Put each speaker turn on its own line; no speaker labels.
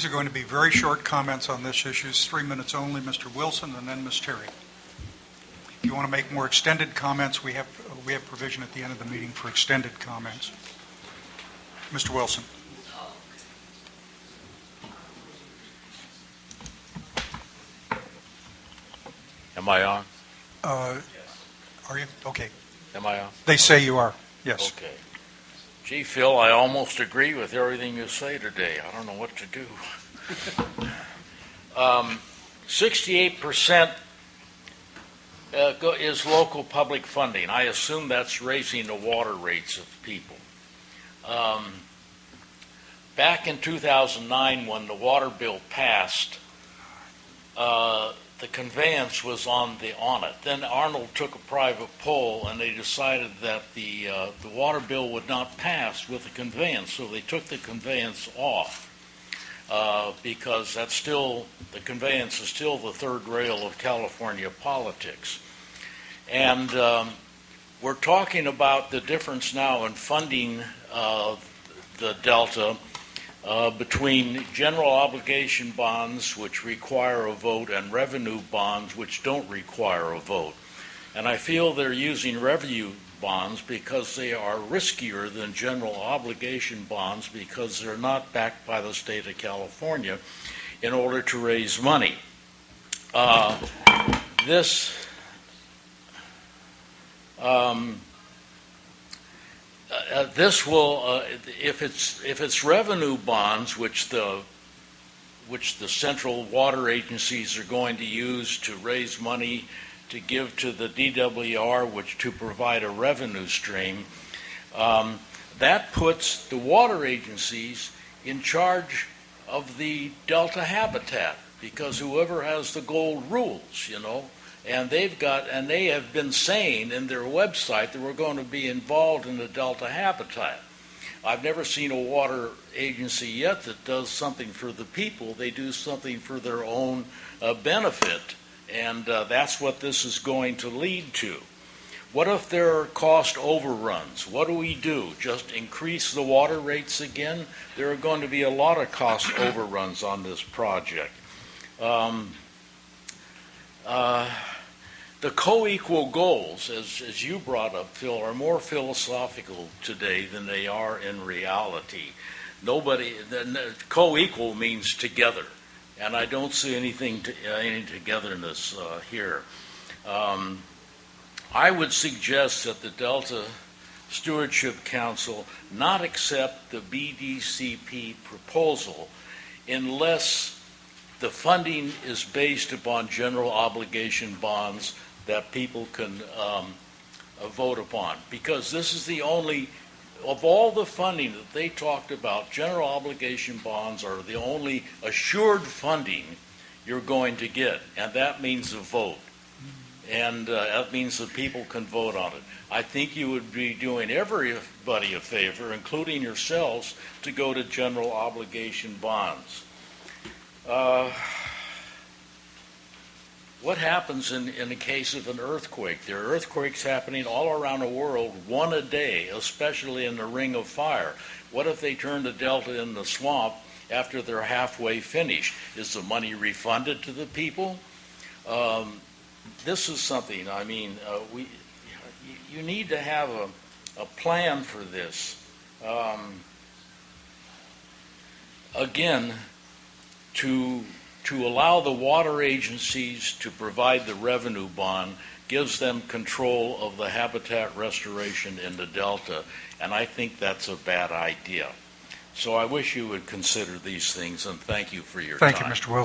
These are going to be very short comments on this issue. It's 3 minutes only. Mr. Wilson and then Ms. Terry. If you want to make more extended comments, we have provision at the end of the meeting for extended comments. Mr. Wilson.
Am I on?
Are you? Okay.
Am I on?
They say you are. Yes.
Okay. Gee, Phil, I almost agree with everything you say today. I don't know what to do. 68% is local public funding. I assume that's raising the water rates of people. Back in 2009, when the water bill passed, the conveyance was on it. Then Arnold took a private poll, and they decided that the water bill would not pass with the conveyance, so they took the conveyance off because the conveyance is still the third rail of California politics. And we're talking about the difference now in funding the Delta between general obligation bonds, which require a vote, and revenue bonds, which don't require a vote. And I feel they're using revenue bonds because they are riskier than general obligation bonds because they're not backed by the state of California in order to raise money. This will, if it's revenue bonds, which the central water agencies are going to use to raise money to give to the DWR, which to provide a revenue stream, that puts the water agencies in charge of the Delta habitat because whoever has the gold rules, And they have been saying in their website that we're going to be involved in the Delta habitat. I've never seen a water agency yet that does something for the people. They do something for their own benefit, and that's what this is going to lead to. What if there are cost overruns? What do we do? Just increase the water rates again? There are going to be a lot of cost overruns on this project. The co-equal goals, as you brought up, Phil, are more philosophical today than they are in reality. Co-equal means together, and I don't see any togetherness here. I would suggest that the Delta Stewardship Council not accept the BDCP proposal unless the funding is based upon general obligation bonds that people can vote upon, because this is the only, of all the funding that they talked about, general obligation bonds are the only assured funding you're going to get, and that means a vote. And that means that people can vote on it. I think you would be doing everybody a favor, including yourselves, to go to general obligation bonds. What happens in the case of an earthquake? There are earthquakes happening all around the world, one a day, especially in the Ring of Fire. What if they turn the Delta in the swamp after they're halfway finished? Is the money refunded to the people? This is something, you need to have a plan for this. Again, to allow the water agencies to provide the revenue bond gives them control of the habitat restoration in the Delta, and I think that's a bad idea. So I wish you would consider these things, and thank you for your time.
Thank you, Mr. Wilson.